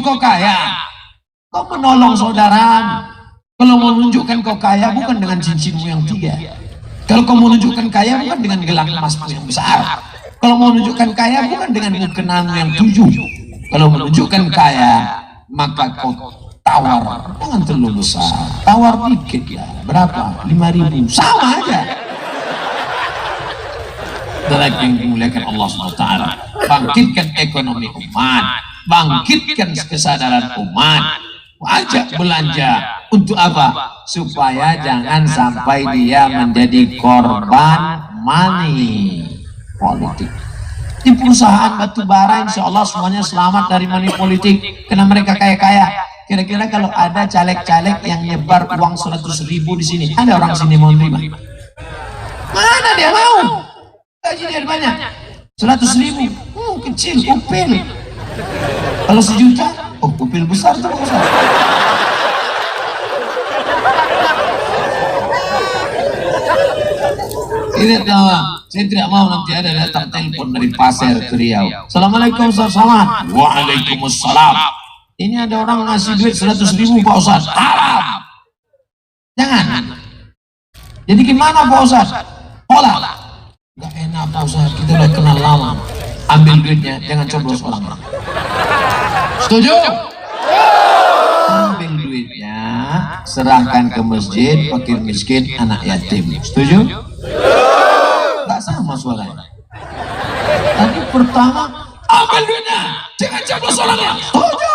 kau kaya, kau menolong saudara. Kalau mau menunjukkan kau kaya bukan dengan cincinmu yang 3. Kalau kau mau menunjukkan kaya bukan dengan gelang emasmu yang besar. Kalau mau menunjukkan kaya bukan dengan mukenanmu yang 7. Kalau menunjukkan kaya maka kau tawar, jangan terlalu besar, tawar dikit ya. Berapa? 5.000, sama aja. Lagi yang dimuliakan Allah SWT, bangkitkan ekonomi umat, bangkitkan kesadaran umat, ajak belanja. Untuk apa? Supaya jangan sampai dia menjadi korban money politik. Di perusahaan batubara insya Allah semuanya selamat dari money politik karena mereka kaya-kaya. Kira-kira kalau ada caleg-caleg yang nyebar uang 100.000 di sini, ada orang sini mau terima? Mana dia mau? Gaji dia banyak, 100.000, kecil, upil. Kalau 1 juta, upil besar tuh besar. Ingat kawan, saya tidak mau nanti ada datang telepon dari Pasir ke Riau. Assalamualaikum Ustaz Somad. Waalaikumsalam. Ini ada orang ngasih duit 100.000 Pak Ustaz. Haram. Jangan. Jadi gimana Pak Ustaz? Pola. Gak enak Pak Ustaz, kita udah kenal lama. Ambil duitnya, jangan coblos orang. Setuju? Ambil duitnya, serahkan ke masjid, fakir miskin, anak yatim. Setuju? Gak sama suaranya. Tadi pertama, ambil duitnya, jangan coblos orangnya. Setuju?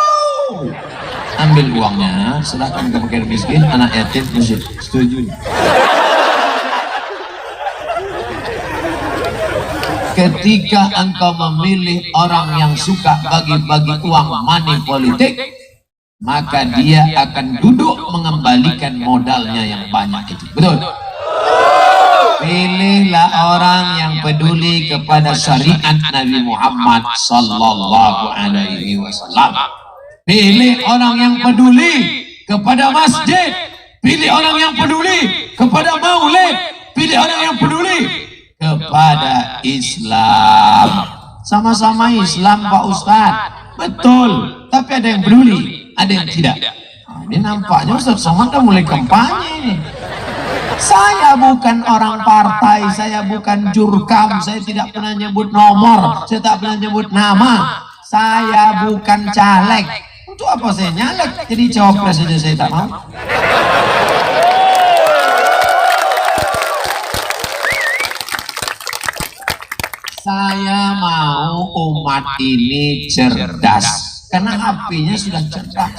Ambil uangnya, serahkan ke fakir miskin, anak yatim, masjid. Setuju? Ketika engkau memilih orang yang suka bagi-bagi uang money politik, maka dia akan duduk mengembalikan modalnya yang banyak itu. Betul? Pilihlah orang yang peduli kepada syariat Nabi Muhammad sallallahu alaihi wasallam. Pilih orang yang peduli kepada masjid. Pilih orang yang peduli kepada maulid. Pilih orang yang peduli kepada Islam. Sama-sama Islam Pak Ustadz, betul, tapi ada yang peduli, ada yang tidak. Nah, ini nampaknya Ustadz Somad udah mulai kampanye. Saya bukan orang partai, saya bukan jurkam, saya tidak pernah nyebut nomor, saya tak pernah nyebut nama, saya bukan caleg. Untuk apa saya nyalek? Jadi cawapres saja saya tak mau. Saya mau umat ini cerdas karena HP-nya sudah cerdas.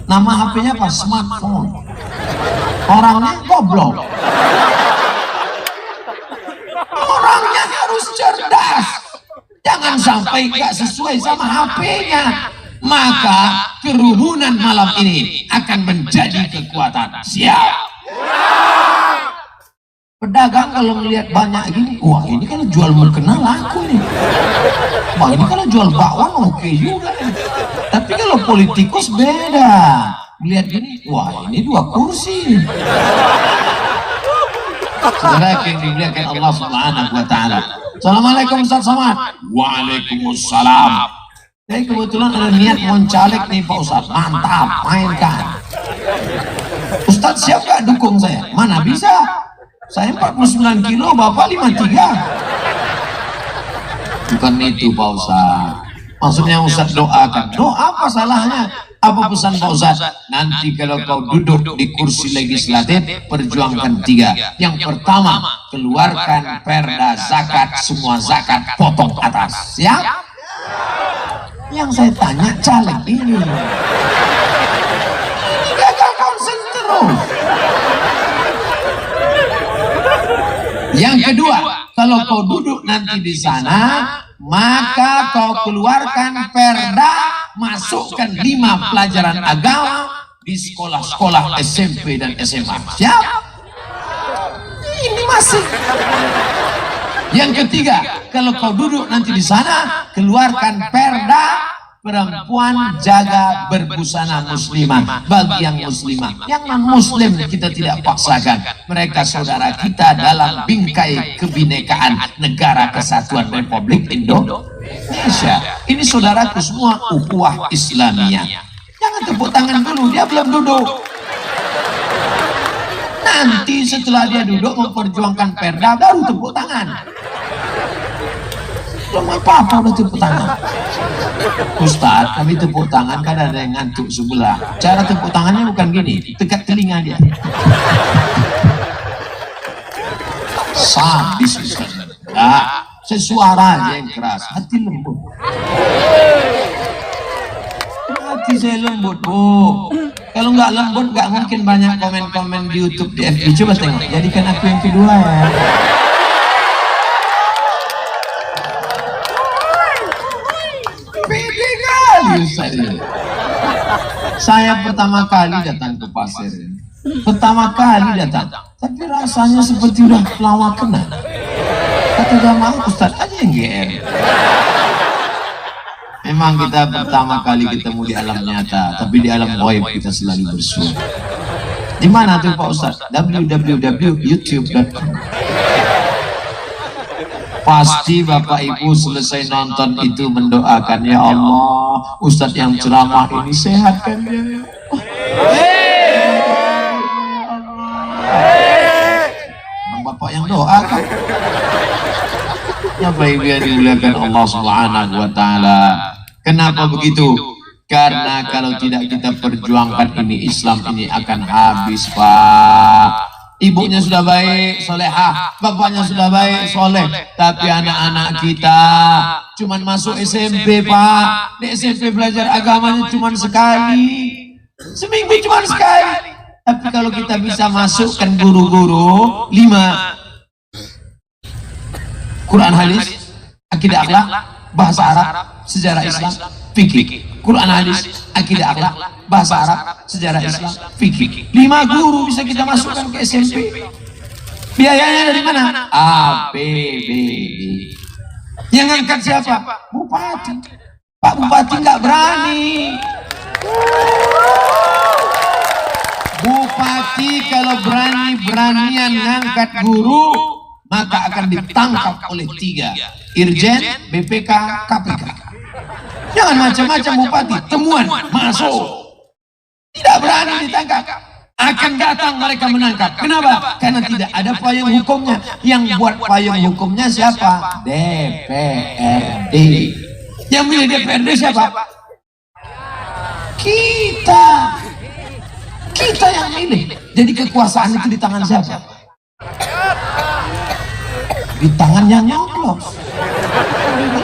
Nama HP-nya apa? Smartphone. Orangnya goblok. Orangnya harus cerdas. Jangan sampai nggak sesuai sama HP-nya. Maka kerumunan malam ini akan menjadi kekuatan. Siap? Pedagang kalau melihat banyak gini, wah ini kalau jual mukena laku nih. Wah ini kalau jual bakwan oke juga nih. Tapi kalau politikus beda. Melihat gini, wah ini 2 kursi. Saudara yang dimuliakan Allah Subhanahu wa taala. Assalamualaikum Ustaz Somad. Waalaikumsalam. Saya kebetulan ada niat mau caleg nih Pak Ustaz. Mantap, mainkan. Ustaz siap gak dukung saya? Mana bisa? Saya 49 kilo, Bapak 53. Bukan itu Pak Ustaz. Maksudnya Ustaz doakan. Doa apa salahnya? Apa pesan Pak Ustaz? Nanti kalau kau duduk di kursi legislatif, perjuangkan 3. Yang pertama, keluarkan perda zakat, semua zakat potong atas. Siap? Yang saya tanya caleg ini. Gagal konsen terus. Yang kedua, kalau kau duduk nanti di sana, maka kau keluarkan perda, masukkan 5 pelajaran agama di sekolah-sekolah SMP dan SMA. Siap? Ini masih. Yang ketiga, kalau kau duduk nanti di sana, keluarkan perda perempuan jaga berbusana muslimah bagi yang muslimah. Yang non-muslim kita tidak paksakan. Mereka saudara kita dalam bingkai kebinekaan Negara Kesatuan Republik Indonesia. Ini saudaraku semua ukhuwah Islamiyah. Jangan tepuk tangan dulu, dia belum duduk. Nanti setelah dia duduk memperjuangkan perda baru tepuk tangan. Belum apa-apa udah tepuk tangan. Ustaz, kami tepuk tangan kan ada yang ngantuk sebelah. Cara tepuk tangannya bukan gini, dekat telinga dia. Sadis Ustaz. Nah, sesuara aja yang keras, hati lembut. Hati saya lembut, Bu. Kalau nggak lembut, nggak mungkin banyak komen-komen di YouTube, di FB. Coba tengok, jadikan aku yang kedua ya. Pede kali Ustaz. Saya pertama kali datang ke pasir. Pertama kali datang, tapi rasanya seperti udah lama kenal. Kata jamaah, Ustaz aja yang GR. Memang kita pertama kali ketemu di alam nyata, tapi di alam gaib kita selalu bersuara. Di mana tuh Pak Ustaz? www.youtube.com. Pasti Bapak Ibu selesai nonton itu mendoakan, ya Allah, Ustaz yang ceramah ini sehatkan dia. Bapak yang doa kan? Ya baik, biar dimuliakan Allah Subhanahu wa Ta'ala. Kenapa begitu? Karena kalau tidak kita perjuangkan ini, Islam ini akan habis, Pak. Ibunya sudah baik, solehah, bapaknya sudah baik, soleh, tapi anak-anak kita cuman masuk SMP, Pak. Di SMP belajar agamanya cuman sekali, seminggu cuman sekali. Tapi kalau kita bisa masukkan guru-guru 5 Quran, hadis, akidah, akhlak, bahasa Arab, sejarah Islam, fikih. Quran, hadis, akidah, akhlak, bahasa Arab, sejarah Islam, fikih. 5 guru bisa kita masukkan ke SMP. Biayanya dari mana? APBD. Yang angkat siapa? Bupati. Pak Bupati nggak berani. Bupati kalau berani-beranian ngangkat guru, maka akan ditangkap oleh 3 Irjen, BPK, KPK. Jangan macam-macam Bupati, temuan masuk. Tidak berani ditangkap, akan datang mereka menangkap. Kenapa? Karena tidak ada payung hukumnya. Yang buat payung hukumnya siapa? DPRD. Yang milih DPRD siapa? Kita yang milih. Jadi kekuasaan itu di tangan siapa? Di tangan yang nyoblos.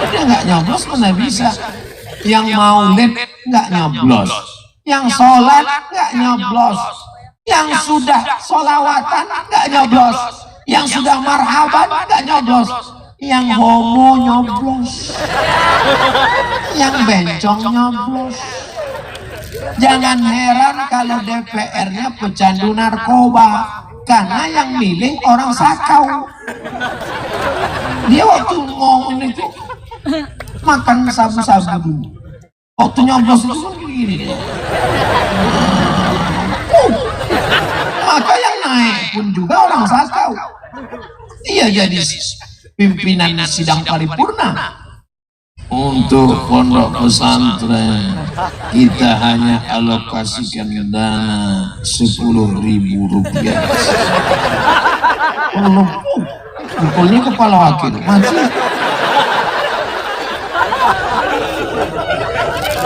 Dia nggak nyoblos mana bisa. Yang maulid nggak nyoblos, yang sholat nggak nyoblos, yang sudah sholawatan nggak nyoblos, yang sudah marhaban nggak nyoblos, yang homo nyoblos, yang bencong nyoblos. Jangan heran kalau DPR-nya pecandu narkoba, karena yang milih orang sakau. Dia waktu ngomong itu makan sabu-sabu dulu. Waktu nyoblos itu kan begini. Maka yang naik pun juga orang sakau. Dia jadi pimpinan sidang paripurna. Untuk pondok pesantren kita hanya alokasikan dana 10.000 rupiah. Pukulnya kepala wakil mati.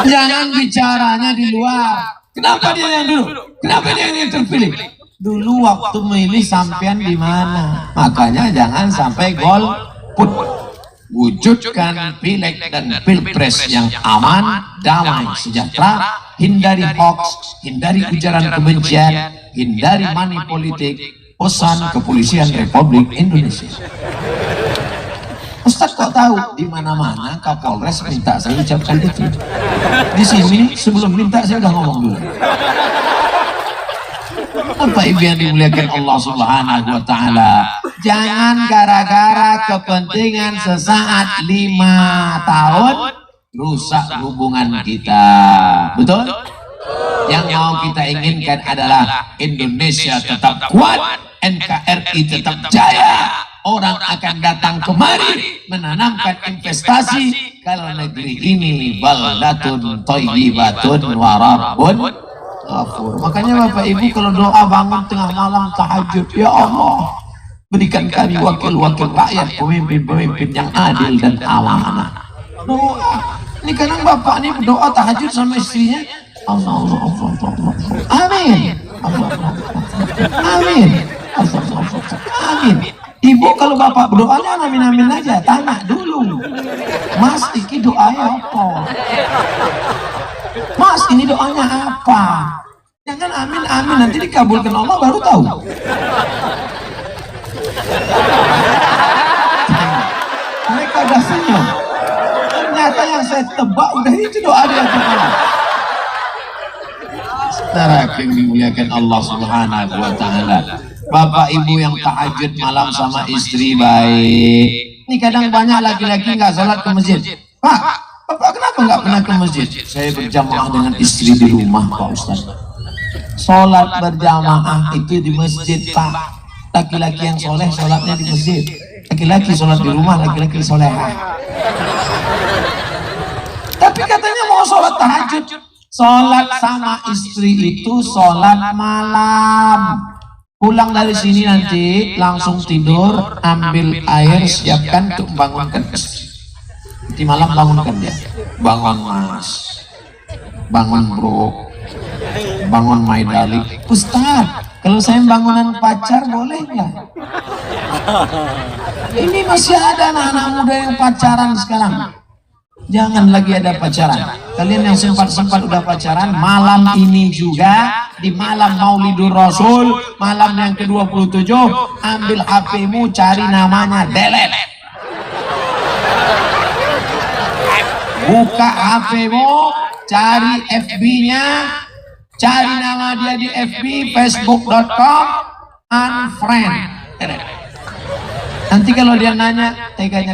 Jangan bicaranya di luar. Kenapa dia yang dulu? Kenapa dia yang terpilih? Dulu waktu milih sampean di mana? Makanya jangan sampai golput. Wujudkan pileg dan pilpres yang aman, damai, sejahtera. Hindari hoax, hindari ujaran kebencian, hindari money politik. Pesan Kepolisian Republik Indonesia. Ustaz kok tahu? Di mana-mana Kapolres minta saya ucapkan itu. Di sini sebelum minta saya udah ngomong dulu. Apa ibu yang dimuliakan Allah Subhanahu wa Ta'ala? Jangan gara-gara kepentingan sesaat 5 tahun rusak hubungan kita. Betul? Yang mau kita inginkan adalah Indonesia tetap kuat, NKRI tetap jaya, orang akan datang kemari menanamkan investasi. Kalau negeri ini baldatun thayyibatun wa rabbun ghafur. Makanya Bapak Ibu kalau doa bangun tengah malam tahajud, ya Allah berikan kami wakil-wakil rakyat, pemimpin-pemimpin yang adil dan amanah. Doa. Ini kadang bapak ini berdoa tahajud sama istrinya. Allah. Amin. Amin. Amin. Ibu kalau bapak berdoanya amin aja, tanya dulu. Mas, ini doanya apa? Mas, ini doanya apa? Jangan amin nanti dikabulkan Allah baru tahu. Mereka udah senyum. Ternyata yang saya tebak udah itu doa dia kemana. Saudara yang dimuliakan Allah Subhanahu wa Ta'ala, bapak ibu yang tahajud malam sama istri baik. Ini kadang banyak laki-laki nggak sholat ke masjid. Pak, bapak kenapa nggak pernah ke masjid? Saya berjamaah dengan istri di rumah Pak Ustaz. Sholat berjamaah itu di masjid Pak. Laki-laki yang soleh sholatnya di masjid, laki-laki sholat di rumah, laki-laki solehah. Tapi katanya mau sholat tahajud. Sholat sama istri itu sholat malam. Pulang dari sini nanti langsung tidur, ambil air, siapkan untuk bangunkan istri. Nanti malam bangunkan dia. Bangun mas, bangun bro, bangun my darling. Ustaz, kalau saya bangunan pacar boleh nggak? Ini masih ada anak-anak muda yang pacaran sekarang. Jangan lagi ada pacaran. Kalian yang sempat-sempat udah pacaran, malam ini juga di malam Maulidur Rasul, malam yang ke-27, ambil HP-mu, cari namanya, delete. Buka HP-mu, cari FB-nya, cari nama dia di FB, facebook.com, unfriend. Nanti kalau dia nanya, teganya,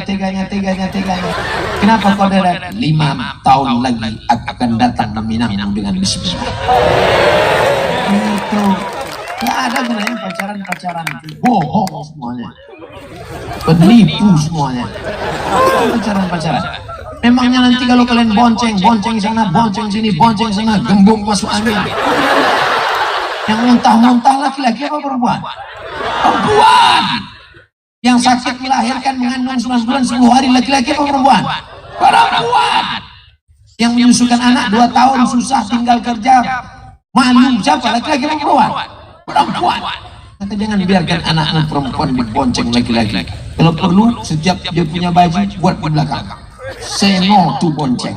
kenapa kau delete? 5 tahun lagi akan datang meminangmu dengan bismillah. Itu nggak ada gunanya pacaran itu, bohong semuanya, penipu semuanya. Pacaran. Memangnya nanti kalau kalian bonceng sana, bonceng sini, bonceng sana, gembung masuk angin. Yang muntah-muntah laki-laki apa perempuan? Perempuan. Yang sakit melahirkan mengandung 9 bulan 10 hari laki-laki apa perempuan? Perempuan. Yang menyusukan anak 2 tahun susah tinggal kerja malu, siapa? Laki-laki apa perempuan? Perempuan. Maka jangan biarkan anak-anak perempuan dibonceng laki-laki. Kalau perlu setiap dia punya baju buat di belakang. Say no to bonceng.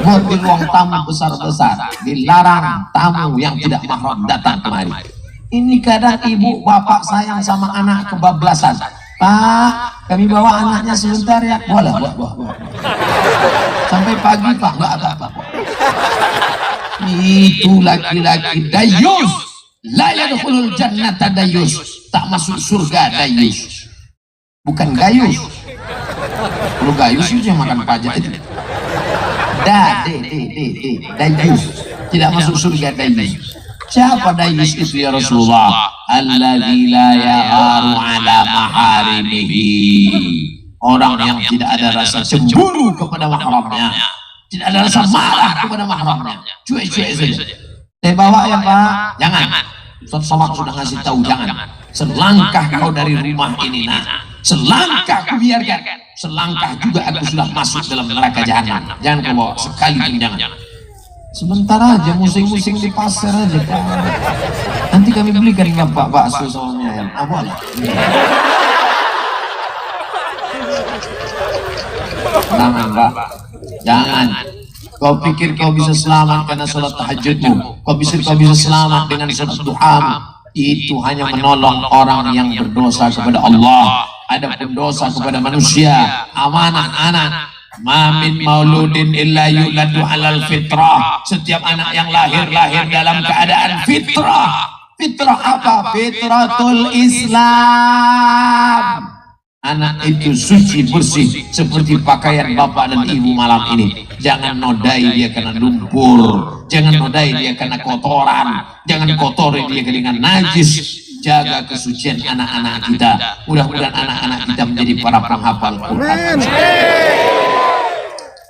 Buat di ruang tamu besar-besar, dilarang tamu yang tidak mahram datang kemari. Ini kadang ibu bapak sayang sama anak kebablasan. Pak, kami bawa anaknya sebentar ya. Boleh. Sampai pagi Pak, nggak apa-apa. Itu laki-laki dayus. La yadkhulul jannata dayus. Tak masuk surga dayus. Bukan gayus. Kalau gayus itu yang makan pajak itu. Dayus. Tidak masuk surga dayus. Siapa dayus itu ya Rasulullah? Alladzi la yagharu ala maharimihi. Orang yang tidak ada rasa cemburu kepada mahramnya, tidak ada rasa marah kepada mahramnya, cuek-cuek saja. Bawa ya Pak, jangan. Ustaz Somad sudah ngasih tahu jangan. Selangkah kau dari rumah ini nak, selangkah ku biarkan, selangkah juga aku sudah masuk dalam neraka jahanam. Jangan kau bawa sekali pun jangan. Sebentar aja, musing-musing di pasar aja Pak. Nanti kami belikan Bapak bakso sama mie ayam. Boleh. Jangan Pak, jangan. Kau pikir kau bisa selamat karena sholat tahajudmu, kau bisa selamat dengan sholat duhamu. Itu hanya menolong orang yang berdosa kepada Allah. Adapun dosa kepada manusia, amanah anak. Ma min mauludin illa yuladu alal fitrah. Setiap anak yang lahir dalam keadaan fitrah. Fitrah apa? Fitratul Islam. Anak itu suci bersih seperti pakaian bapak dan ibu malam ini. Jangan nodai dia karena lumpur, jangan nodai dia karena kotoran, jangan kotori dia dengan najis. jaga kesucian anak-anak kita. Mudah-mudahan anak-anak kita menjadi para penghafal Quran.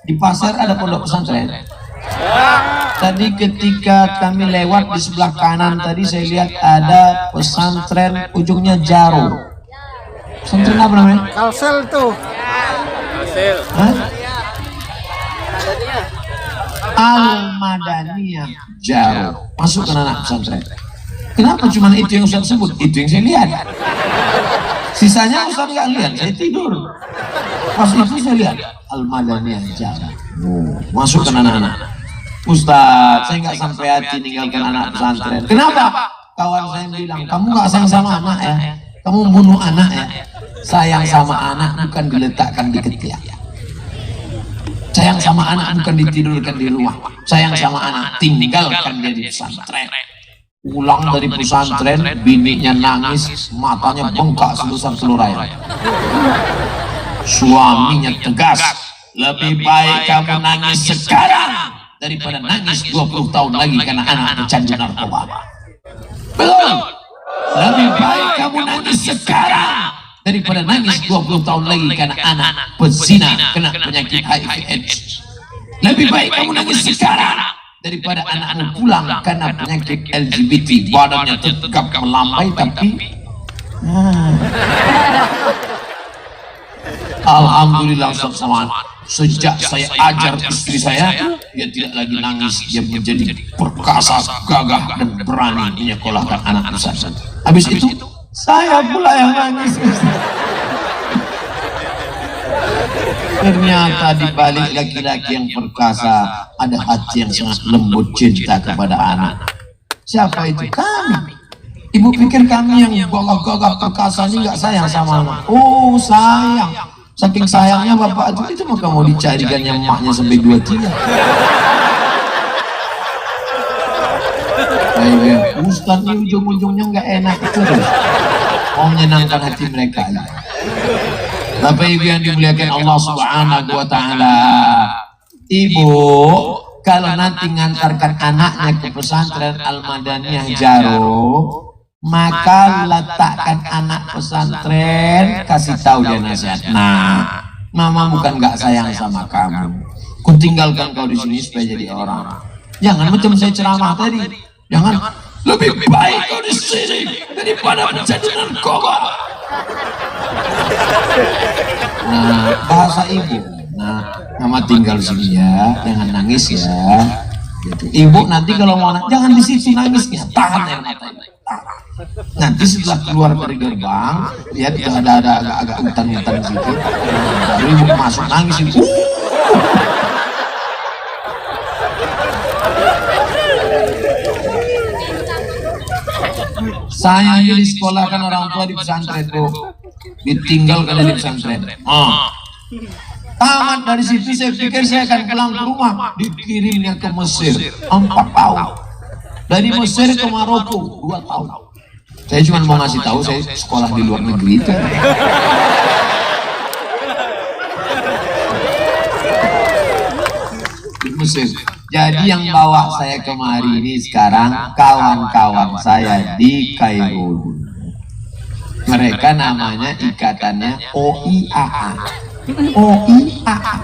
Di pasar ada pondok pesantren. Tadi ketika kami lewat di sebelah kanan tadi saya lihat ada pesantren ujungnya Jaro. Pesantren apa namanya? Kalsel tuh. Kalsel. Al-Madaniyah Jaro. Masuk ke anak pesantren. Kenapa cuma itu yang Ustaz sebut? Itu yang saya lihat. Sisanya Ustaz nggak lihat, saya tidur. Pas itu saya lihat Al-Madaniyah Jaro. Masuk ke anak-anak. Ustaz, saya nggak sampai hati ninggalkan anak pesantren. Kenapa? Kawan saya bilang, kamu nggak sayang sama anak ya? Kamu bunuh anak ya? Sayang sama anak bukan diletakkan di ketiak. Sayang sama anak bukan ditidurkan di rumah. Sayang sama anak tinggalkan dia di pesantren. Pulang dari pesantren, bininya nangis, matanya bengkak sebesar telur ayam. Suaminya tegas, lebih baik kamu nangis sekarang daripada nangis 20 tahun lagi karena anak pecandu narkoba. Betul. Lebih baik kamu nangis sekarang daripada nangis 20 tahun lagi karena anak pezina kena penyakit HIV/AIDS. Lebih baik kamu nangis sekarang daripada anakmu pulang karena penyakit LGBT, badannya tegap melambai tapi alhamdulillah sama sejak saya ajar istri saya, dia tidak lagi nangis, dia menjadi perkasa, gagah dan berani menyekolahkan anak saya. Habis itu saya pula yang nangis. Ternyata di balik laki-laki yang perkasa ada hati yang sangat lembut cinta kepada anak. Siapa itu? Kami. Ibu pikir kami yang gagah-gagah perkasa ini nggak sayang sama anak? Oh sayang. Saking sayangnya bapak itu maka mau dicarikan yang emaknya sampai 2-3. Ustaz ini ujung-ujungnya nggak enak terus. Mau menyenangkan hati mereka. Bapak Ibu yang dimuliakan Allah Subhanahu wa Ta'ala, Ibu kalau nanti ngantarkan anaknya ke pesantren Al-Madaniyah Jaro, maka letakkan anak pesantren, kasih tahu dia nasihat. Nah, mama bukan nggak sayang sama kamu, ku tinggalkan kau di sini supaya jadi orang. Jangan macam saya ceramah tadi. Jangan lebih baik kau di sini daripada menjadi narkoba. Nah, bahasa ibu. Nah, mama tinggal sini ya, jangan nangis ya. Gitu. Ibu nanti kalau mau jangan di situ nangisnya, tahan air mata. Nanti setelah keluar dari gerbang, lihat ada agak-agak hutan-hutan situ, baru ibu masuk nangis itu. Saya di sekolah kan orang tua di pesantren tuh, ditinggalkan di pesantren. Tamat dari situ saya pikir saya akan pulang ke rumah, dikirimnya ke Mesir 4 tahun. Dari Mesir ke Maroko 2 tahun. Saya cuma mau ngasih tahu saya sekolah di luar negeri itu. Di Mesir. Jadi yang bawa saya kemari ini sekarang kawan-kawan saya di Kairo. Mereka namanya ikatannya OIAA. OIAA,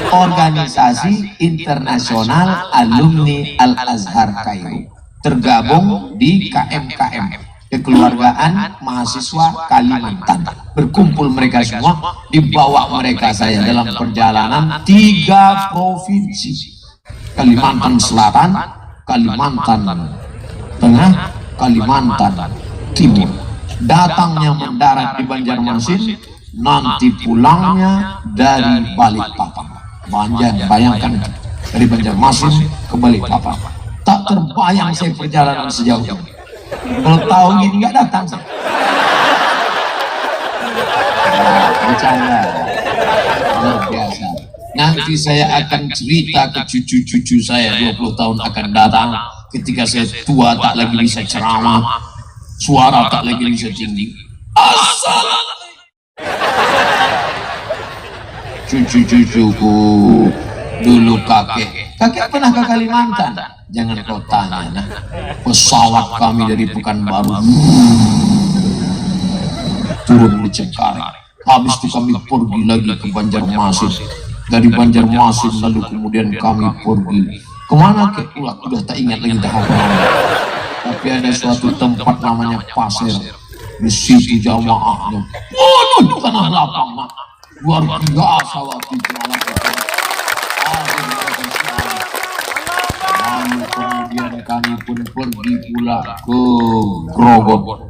Organisasi Internasional Alumni Al-Azhar Kairo, tergabung di KMKM, Kekeluargaan Mahasiswa Kalimantan. Berkumpul mereka semua, dibawa mereka saya dalam perjalanan 3 provinsi: Kalimantan Selatan, Kalimantan Tengah, Kalimantan Timur. Datangnya mendarat di Banjarmasin, nanti pulangnya dari Balikpapan. Bayangkan dari Banjarmasin ke Balikpapan. Tak terbayang saya perjalanan sejauh ini. Kalau tahu gini nggak datang saya. Bercanda, luar biasa. Nanti saya akan cerita ke cucu-cucu saya 20 tahun akan datang. Ketika saya tua tak lagi bisa ceramah, suara tak lagi bisa tinggi. Assalamualaikum. Cucu-cucuku dulu kakek pernah ke Kalimantan. Jangan kau tanya, nah. Pesawat kami dari Pekanbaru turun di Cengkareng. Habis itu kami pergi lagi ke Banjarmasin. Dari Banjarmasin lalu kemudian kami pergi kemana ke ulah udah tak ingat lagi dah apa. Tapi ada suatu tempat namanya Pasir. Di situ jamaahnya penuh tanah lapang, luar biasa waktu itu malam. Lalu kemudian kami pun pergi pula ke Grogot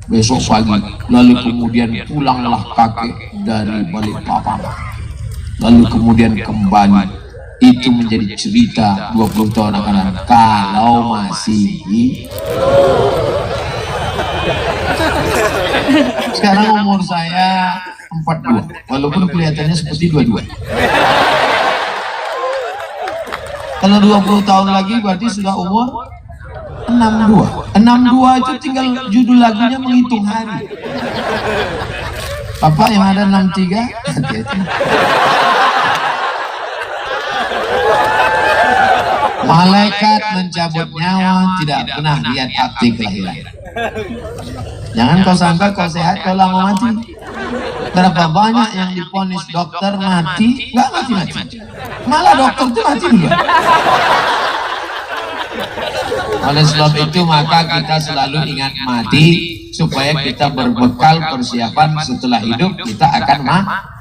besok pagi. Lalu kemudian pulanglah kakek dari Balikpapan. Lalu kemudian kembali. Itu menjadi cerita 20 tahun akan datang. Kalau masih sekarang umur saya 42, walaupun kelihatannya seperti 22. Kalau 20 tahun lagi berarti sudah umur 62. 62 itu tinggal judul lagunya menghitung hari. Bapak yang ada 63, hati-hati. Malaikat mencabut nyawa tidak pernah lihat akte kelahiran. Jangan kau sangka kau sehat kau lama mati. Berapa banyak yang diponis dokter mati, nggak mati-mati. Malah dokter itu mati dulu. Oleh sebab itu maka kita selalu ingat mati supaya kita berbekal persiapan setelah hidup kita akan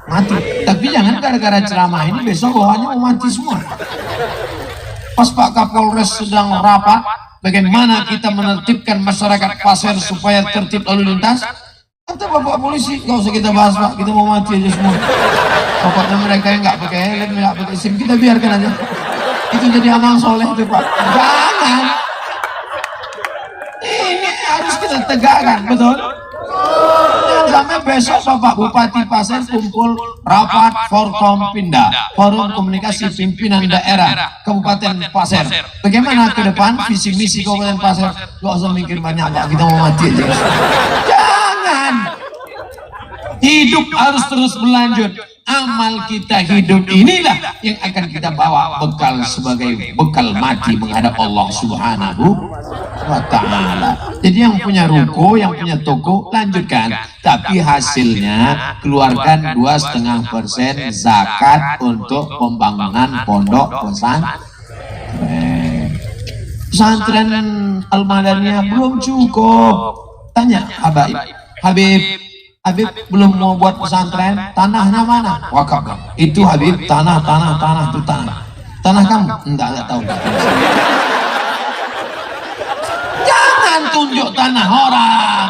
mati. Tapi jangan gara-gara ceramah ini besok bawaannya mau mati semua. Pas Pak Kapolres sedang rapat bagaimana kita menertibkan masyarakat Pasir supaya tertib lalu lintas, kata Bapak polisi, gak usah kita bahas Pak, kita mau mati aja semua. Pokoknya mereka yang nggak pakai helm, nggak pakai SIM, kita biarkan aja. Itu jadi amal soleh itu Pak. Jangan. Ini harus kita tegakkan, betul? Jangan sampai besok Bapak Bupati Pasir kumpul rapat Forkompinda, Forum Komunikasi Pimpinan Daerah Kabupaten Pasir. Bagaimana ke depan visi misi Kabupaten Pasir? Gak usah mikir banyak Pak, kita mau mati aja. Jangan. Hidup harus terus berlanjut. Amal kita hidup inilah yang akan kita bawa bekal sebagai bekal mati menghadap Allah Subhanahu wa ta'ala. Jadi yang punya ruko, yang punya toko lanjutkan, tapi hasilnya keluarkan 2,5% zakat untuk pembangunan pondok pesantren Al-Madaniyah belum cukup. Tanya Habib belum mau buat pesantren, tanahnya mana? Wakaf. Itu Habib tanah itu tanah kamu? Enggak tahu. Jangan tunjuk tanah orang.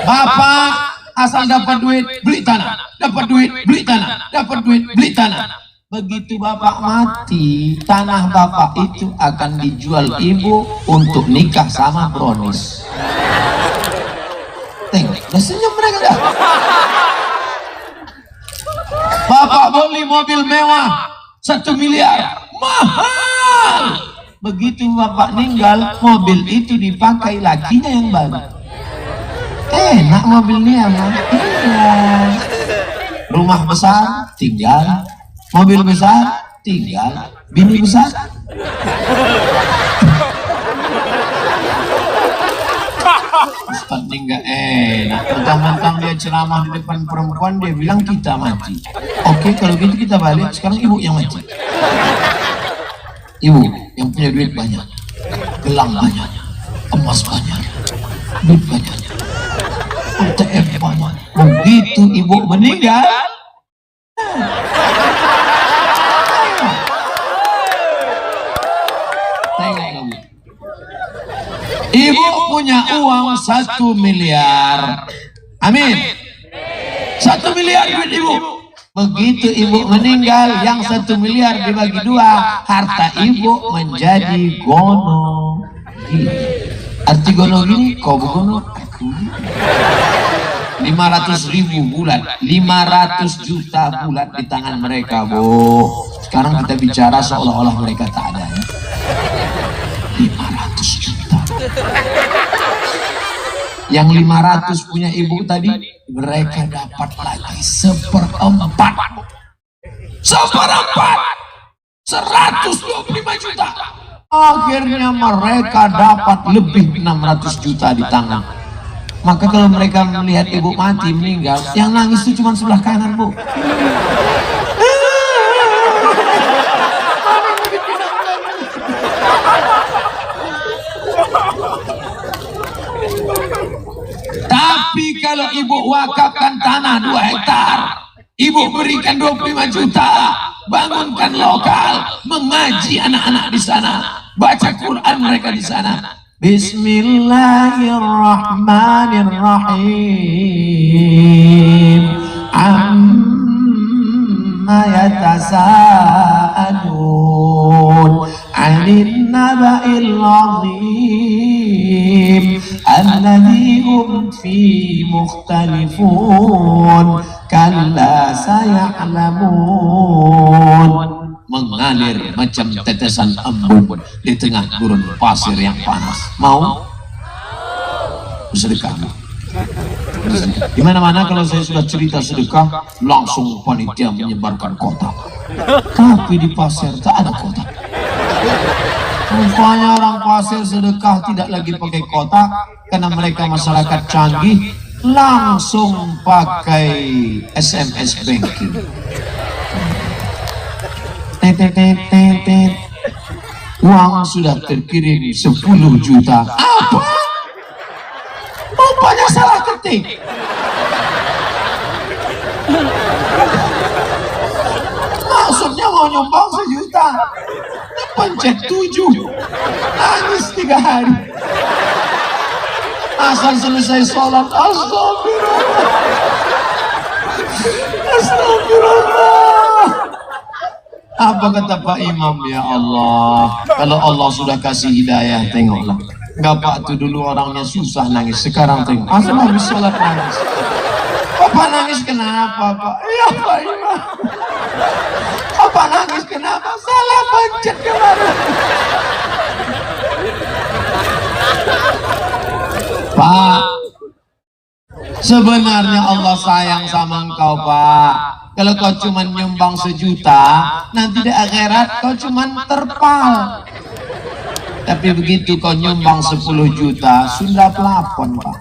Bapak asal dapat duit beli tanah, dapat duit beli tanah, dapat duit beli tanah. Begitu Bapak mati, tanah Bapak itu akan dijual ibu untuk nikah sama Bronis. Tengok, udah senyum mereka dah. Bapak beli mobil mewah 1 miliar, mahal. Begitu Bapak meninggal, mobil itu dipakai lakinya yang baru. Enak mobilnya mah. Iya. Rumah besar tinggal, mobil besar tinggal, bini besar. Ustaz ini nggak enak. Mentang-mentang dia ceramah di depan perempuan, dia bilang kita mati. Oke, kalau gitu kita balik. Sekarang ibu yang mati. Ibu yang punya duit banyak, gelang banyak, emas banyak, duit banyak, ATM banyak. Begitu ibu meninggal, ibu punya uang 1 miliar. Amin. 1 miliar duit ibu. Begitu ibu meninggal, yang 1 miliar dibagi 2, harta ibu menjadi gono. Arti gono gini, kau gono aku. 500.000 bulan, 500 juta bulan di tangan mereka, Bu. Sekarang kita bicara seolah-olah mereka tak ada, ya. 500 juta. Yang 500 punya ibu tadi, mereka dapat lagi 1/4. 125 juta. Akhirnya mereka dapat lebih 600 juta di tangan. Maka kalau mereka melihat ibu mati meninggal, yang nangis itu cuma sebelah kanan, Bu. Tapi kalau ibu wakafkan tanah 2 hektar, ibu berikan 25 juta, bangunkan lokal, mengaji anak-anak di sana, baca Quran mereka di sana. Bismillahirrahmanirrahim. Amma yatasaalun 'anil naba'il 'azim alladzi hum fi mukhtalifun kalla saya'lamun. Mengalir macam tetesan embun di tengah gurun pasir yang panas. Mau? Sedekah. Di mana-mana kalau saya sudah cerita sedekah, langsung panitia menyebarkan kotak. Tapi di pasir tak ada kotak. Rupanya orang pasir sedekah tidak lagi pakai kotak karena mereka masyarakat canggih, langsung pakai SMS banking. Uang sudah terkirim 10 juta. Apa? Rupanya salah ketik. Maksudnya mau nyumbang 1 juta, pencet 7, nangis 3 hari. Asal selesai sholat, astagfirullah. Apa kata Pak Imam? Ya Allah, kalau Allah sudah kasih hidayah, tengoklah. Enggak, Pak, itu dulu orangnya susah nangis, sekarang tengok, asal habis sholat nangis. Bapak nangis kenapa, Pak? Ya Pak Imam. Bapak nangis kenapa? Salah pencet kemarin. Pak, sebenarnya Allah sayang sama engkau, Pak. Kalau kau cuma nyumbang 1 juta, nanti di akhirat kau cuma terpal. Tapi begitu kau nyumbang 10 juta, sudah plafon, Pak.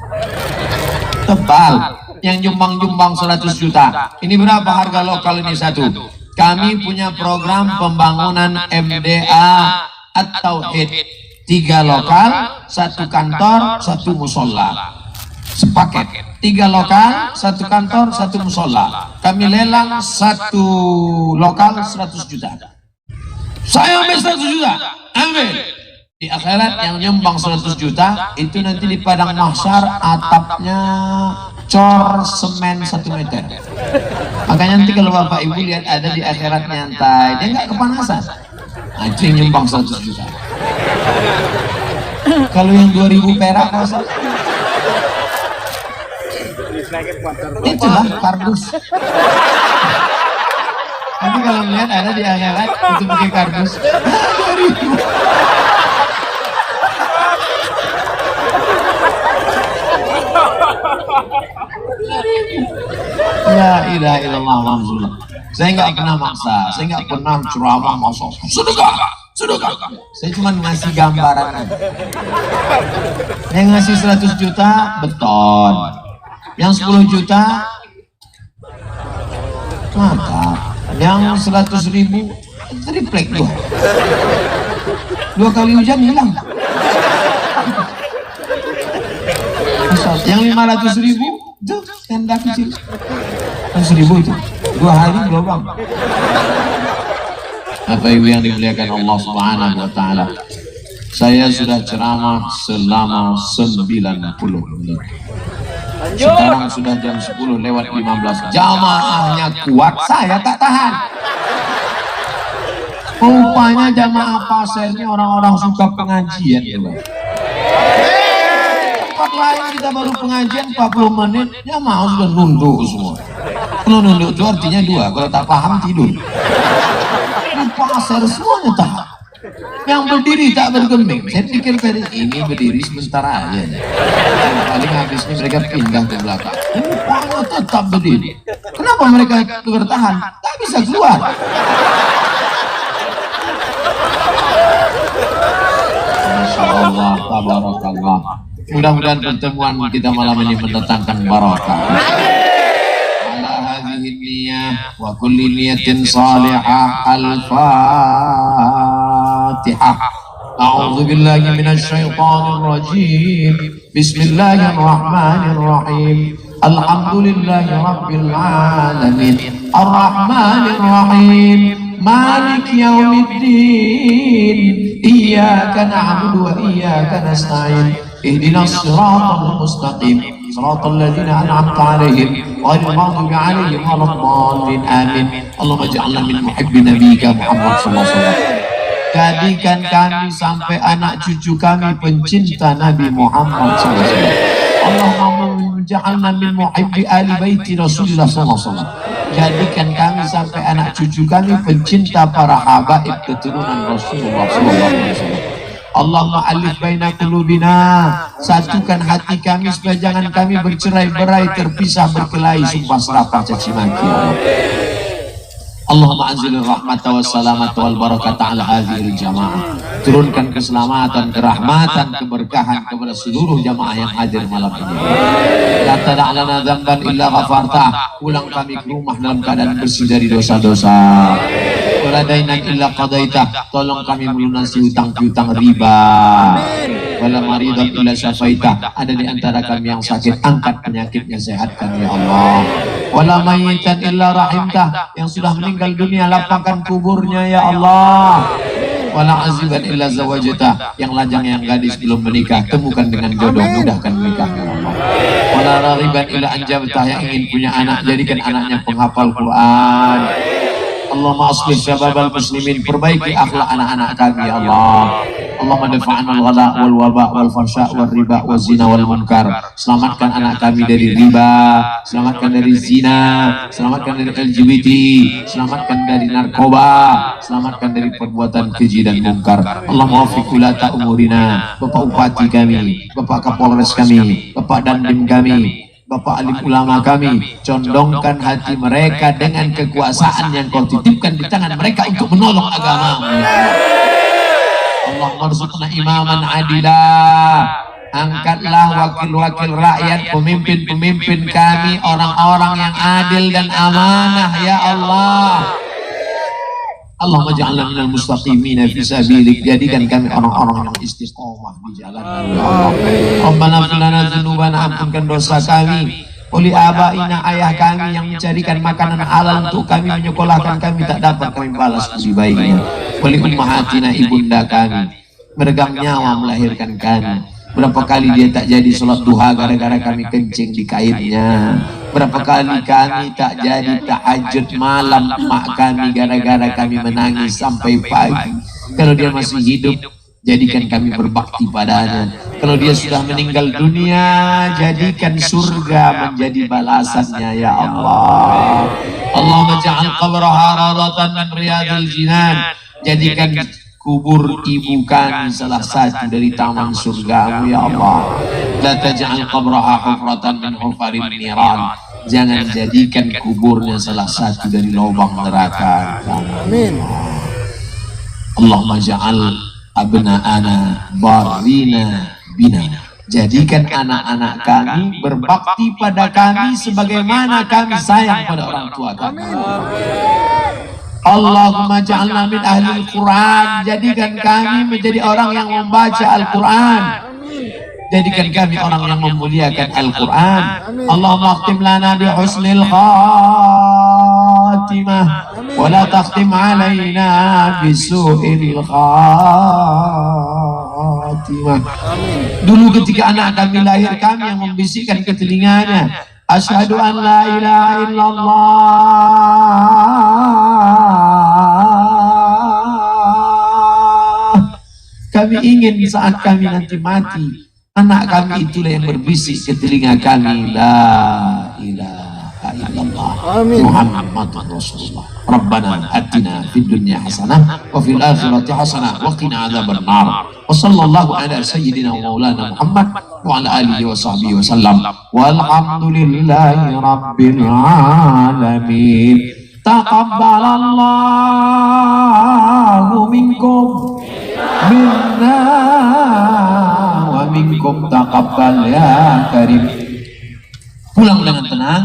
Tebal. Yang nyumbang 100 juta. Ini berapa harga lokal ini satu? Kami punya program pembangunan MDA At-Tauhid. 3 lokal, 1 kantor, 1 musola. Sepaket. 3 lokal, 1 kantor, 1 musola. Kami lelang 1 lokal 100 juta. Saya ambil 100 juta. Ambil. Di akhirat yang nyumbang 100 juta itu nanti di padang mahsyar atapnya cor semen 1 meter. Makanya nanti kalau Bapak Ibu lihat ada di akhirat nyantai, dia nggak kepanasan. Nah, itu yang nyumbang 100 juta. Kalau yang 2000 perak masa? Itulah kardus. Nanti kalau melihat ada di akhirat itu pakai kardus. 2000. La ilaha illallah Alhamdulillah. Saya nggak pernah maksa, saya nggak pernah ceramah masuk sedekah. Saya cuma ngasih gambaran aja. Yang ngasih 100 juta beton, yang 10 juta mantap, yang 100.000 triplek 2 kali hujan hilang. Yang 500.000 tuh tenda kecil, 100.000 itu 2 hari gelombang. Bapak Ibu yang dimuliakan Allah Subhanahu wa Ta'ala, saya sudah ceramah selama 90 menit. Sekarang sudah jam 10 lewat 15. Jamaahnya kuat, saya tak tahan. Rupanya jamaah pasir ini orang-orang suka pengajian. Tempat lain kita baru pengajian 40 menit, ya mau sudah nunduk semua. Kalau nunduk itu artinya 2, kalau tak paham tidur. Pasar semuanya tahan. Yang berdiri tak bergeming. Saya pikir tadi ini berdiri sebentar aja. Paling habis ini mereka pindah ke belakang. Rupanya tetap berdiri. Kenapa mereka bertahan? Tak bisa keluar. Mudah-mudahan pertemuan kita malam ini mendatangkan barakah. Ala hadhihi niyyah wa kulli niyatin salihah. Al-Fatihah. A'udzu billahi minasy syaithanir rajim. Bismillahirrahmanirrahim. Alhamdulillahi rabbil alamin. Arrahmanir rahim. Malik yaumiddin. Iyyaka na'budu wa iyyaka nasta'in. Ihdinas siratal mustaqim. Siratal ladzina an'amta 'alaihim ghairil maghdubi 'alaihim waladdallin. Amin. Allahumma ij'alna min muhibbi nabiyyika Muhammad sallallahu alaihi wasallam. Jadikan kami sampai anak cucu kami pencinta Nabi Muhammad sallallahu alaihi wasallam. Allahumma ij'alna min muhibbi ali baiti Rasulullah sallallahu alaihi wasallam. Jadikan kami sampai anak cucu kami pencinta para habaib keturunan Rasulullah sallallahu alaihi wasallam. Allahumma alif baina qulubina, satukan hati kami supaya jangan kami bercerai-berai, terpisah, berkelahi, sumpah serapah, caci maki. Allahumma anzilir rahmata wassalamata wal barakata ala hadhil jamaah. Turunkan keselamatan, kerahmatan, keberkahan kepada seluruh jamaah yang hadir malam ini. La tada'lana dzamban illa ghafartah. Pulang kami ke rumah dalam keadaan bersih dari dosa-dosa. Wala dainan illa qadaitah. Tolong kami melunasi hutang-hutang riba. Wala maridan illa syafaitah. Ada di antara kami yang sakit, angkat penyakitnya, sehatkan ya Allah. Wala mayyitan illa rahimtah. Yang sudah meninggal dunia, lapangkan kuburnya ya Allah. Wala aziban illa zawajatah. Yang lajang, yang gadis belum menikah, temukan dengan jodoh, mudahkan menikahnya ya Allah. Wala raghiban illa anjabtah. Yang ingin punya anak, jadikan anaknya penghafal Quran. Allahumma aslih syababal muslimin, perbaiki akhlak anak-anak kami ya Allah. Allahumma dafa'an al-ghala wal waba wal farsha wal riba wal zina wal munkar. Selamatkan anak kami dari riba, selamatkan dari zina, selamatkan dari LGBT, selamatkan dari narkoba, selamatkan dari perbuatan keji dan munkar. Allahumma waffiq ulata umurina, Bapak Bupati kami, Bapak Kapolres kami, Bapak Dandim kami, Bapak alim ulama kami, condongkan hati mereka dengan kekuasaan yang kau titipkan di tangan mereka untuk menolong agama. Allah marzuqna imaman adilah. Angkatlah wakil-wakil rakyat, pemimpin-pemimpin kami, orang-orang yang adil dan amanah ya Allah. Allahumma ja'alna minal mustaqimina fi sabilik. Jadikan kami orang-orang yang istiqomah di jalan Allah. Rabbana ighfir lana dzunubana, ampunkan dosa kami. Uli abaina, ayah kami yang mencarikan makanan halal untuk kami, menyekolahkan kami, tak dapat kami balas budi baiknya. Uli ummahatina, ibunda kami, meregang nyawa melahirkan kami. Berapa kali dia tak jadi sholat duha gara-gara kami kencing di kainnya. Berapa kali kami tak jadi tahajud malam emak kami gara-gara kami menangis sampai pagi. Kalau dia masih hidup, jadikan kami berbakti padanya. Kalau dia sudah meninggal dunia, jadikan surga menjadi balasannya ya Allah. Allahumma ja'al qabraha rawdatan min riyadil jinan. Jadikan kubur ibu kami salah satu dari taman surgamu ya Allah. La taj'al qabraha hufratan min hufarin niran. Jangan jadikan kuburnya salah satu dari lubang neraka. Amin. Allahumma ja'al abna'ana barrina bina. Jadikan anak-anak kami berbakti pada kami sebagaimana kami sayang pada orang tua kami. Allahumma ja'alna min ahli al-Quran. Jadikan kami menjadi orang yang membaca Al-Quran. Jadikan kami orang yang memuliakan Al-Quran. Allahumma akhtim lana bi husnil khatimah wa la takhtim alaina bi su'il khatimah. Dulu ketika anak kami lahir, kami yang membisikkan ke telinganya, asyhadu an la ilaha illallah. Kami ingin saat kami nanti mati, anak kami itulah yang berbisik ke telinga kami, la ilaha illallah Muhammadur Rasulullah. Rabbana atina fid dunya hasanah wa fil akhirati hasanah wa qina adzabannar. Wa sallallahu ala sayyidina wa maulana Muhammad wa ala alihi wa sahbihi wa sallam. Walhamdulillahi rabbil alamin. Taqabbalallahu minkum minna wa minkum taqabbal. taqabbal ya karim. Pulang dengan tenang,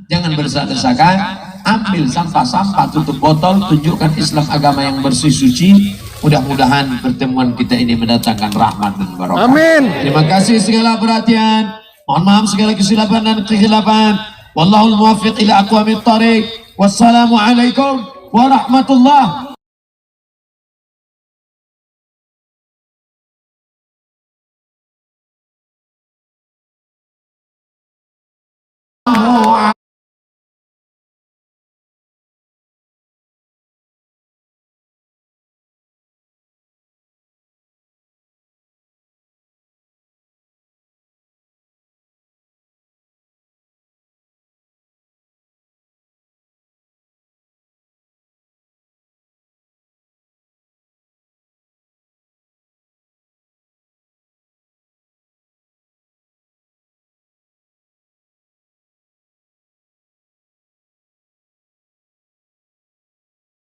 jangan berdesak-desakan, ambil sampah-sampah, tutup botol, tunjukkan Islam agama yang bersih suci. Mudah-mudahan pertemuan kita ini mendatangkan rahmat dan barokah. Amin. Terima kasih segala perhatian. Mohon maaf segala kesilapan dan kekhilafan. Wallahul muwaffiq ila aqwamit thariq. Wassalamualaikum warahmatullahi